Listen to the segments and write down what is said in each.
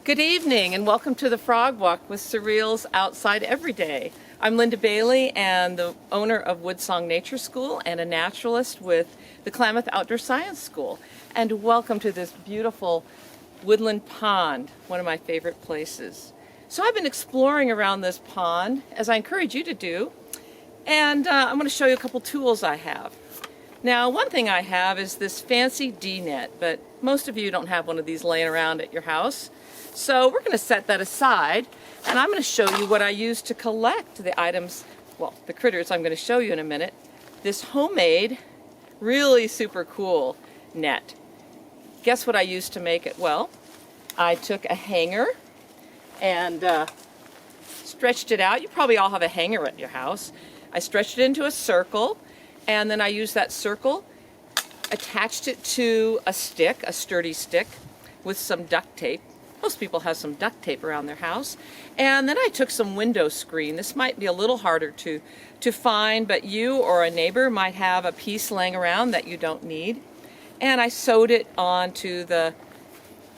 Good evening and welcome to the Frog Walk with Surreals Outside Every Day. I'm Linda Bailey and the owner of Woodsong Nature School and a naturalist with the Klamath Outdoor Science School. And welcome to this beautiful woodland pond, one of my favorite places. So I've been exploring around this pond, as I encourage you to do, and I'm going to show you a couple tools I have. Now, one thing I have is this fancy D-net, but most of you don't have one of these laying around at your house. So we're going to set that aside, and I'm going to show you what I use to collect the items, well, the critters I'm going to show you in a minute. This homemade, really super cool net. Guess what I used to make it? Well, I took a hanger and stretched it out. You probably all have a hanger at your house. I stretched it into a circle, and then I used that circle, attached it to a stick, a sturdy stick, with some duct tape. Most people have some duct tape around their house. And then I took some window screen. This might be a little harder to find, but you or a neighbor might have a piece laying around that you don't need. And I sewed it onto the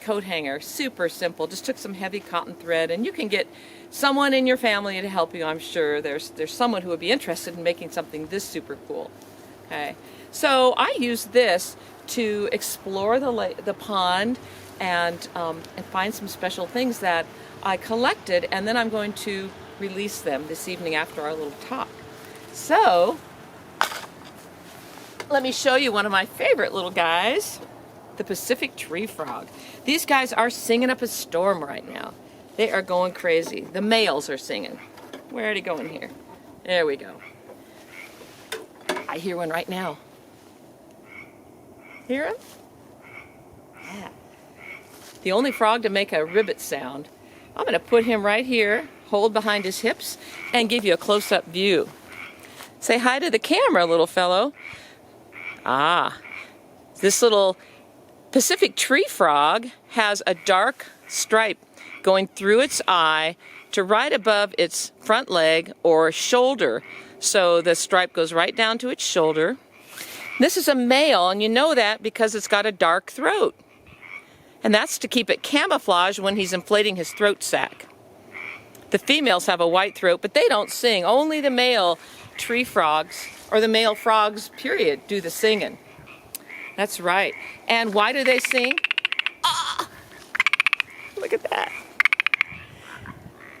coat hanger. Super simple. Just took some heavy cotton thread, and you can get someone in your family to help you, I'm sure. There's someone who would be interested in making something this super cool. Okay. So I use this to explore the pond and find some special things that I collected, and then I'm going to release them this evening after our little talk. So let me show you one of my favorite little guys, the Pacific tree frog. These guys are singing up a storm right now. They are going crazy. The males are singing. Where are they going here? There we go. I hear one right now. Hear him? Yeah. The only frog to make a ribbit sound. I'm going to put him right here, hold behind his hips, and give you a close-up view. Say hi to the camera, little fellow. Ah, this little Pacific tree frog has a dark stripe going through its eye to right above its front leg or shoulder. So the stripe goes right down to its shoulder. This is a male, and you know that because it's got a dark throat. And that's to keep it camouflaged when he's inflating his throat sac. The females have a white throat, but they don't sing. Only the male tree frogs, or the male frogs, period, do the singing. That's right. And why do they sing? Ah! Look at that.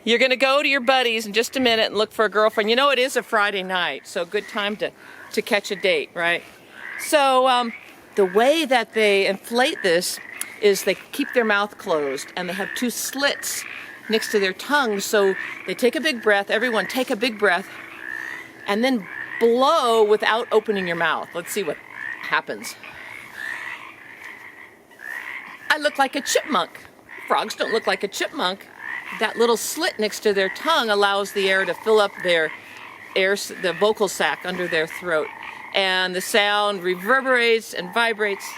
You're going to go to your buddies in just a minute and look for a girlfriend. You know, it is a Friday night, so good time to catch a date, right? So the way that they inflate this is they keep their mouth closed, and they have two slits next to their tongue. So they take a big breath. Everyone take a big breath and then blow without opening your mouth. Let's see what happens. I look like a chipmunk. Frogs don't look like a chipmunk. That little slit next to their tongue allows the air to fill up the vocal sac under their throat. And the sound reverberates and vibrates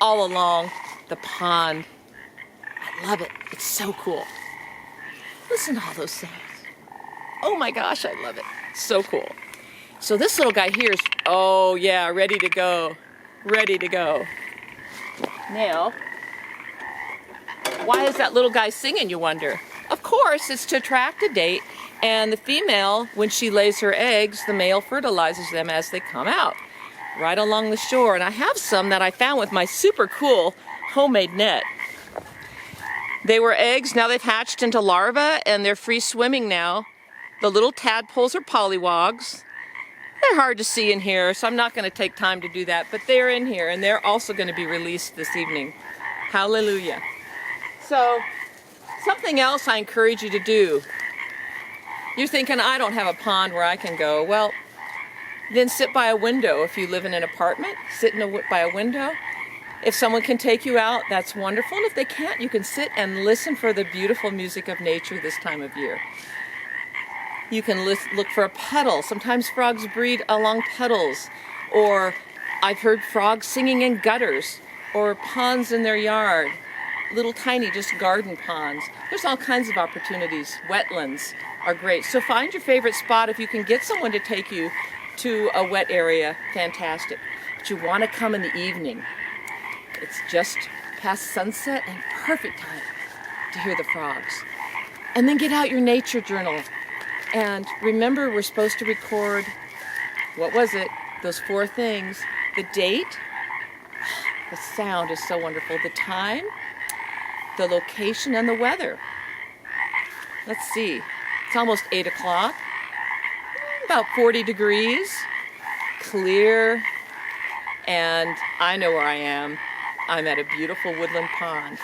all along the pond. I love it. It's so cool. Listen to all those sounds. Oh my gosh, I love it. So cool. So this little guy here is, oh yeah, ready to go. Ready to go. Now, why is that little guy singing, you wonder? Of course, it's to attract a date, and the female, when she lays her eggs, the male fertilizes them as they come out, right along the shore. And I have some that I found with my super cool homemade net. They were eggs, now they've hatched into larvae, and they're free swimming now. The little tadpoles are pollywogs. They're hard to see in here, so I'm not going to take time to do that, but they're in here, and they're also going to be released this evening. Hallelujah. So, something else I encourage you to do. You're thinking, I don't have a pond where I can go. Well, then sit by a window. If you live in an apartment, sit by a window. If someone can take you out, that's wonderful. And if they can't, you can sit and listen for the beautiful music of nature this time of year. You can look for a puddle. Sometimes frogs breed along puddles. Or I've heard frogs singing in gutters or ponds in their yard. Little tiny just garden ponds. There's all kinds of opportunities. Wetlands are great. So find your favorite spot. If you can get someone to take you to a wet area, fantastic. But you want to come in the evening. It's just past sunset and perfect time to hear the frogs. And then get out your nature journal. And remember, we're supposed to record, what was it? Those 4 things. The date, the sound is so wonderful. The time, the location, and the weather. Let's see. It's almost 8 o'clock. About 40 degrees. Clear. And I know where I am. I'm at a beautiful woodland pond.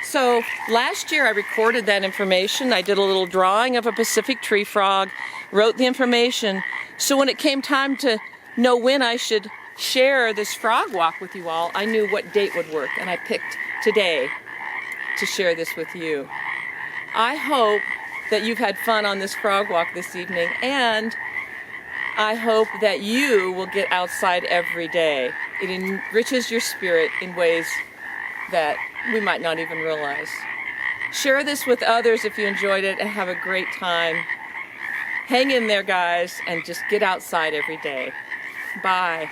So last year I recorded that information. I did a little drawing of a Pacific tree frog, wrote the information. So when it came time to know when I should share this frog walk with you all, I knew what date would work, and I picked today to share this with you. I hope that you've had fun on this frog walk this evening, and I hope that you will get outside every day. It enriches your spirit in ways that we might not even realize. Share this with others if you enjoyed it, and have a great time. Hang in there, guys, and just get outside every day. Bye.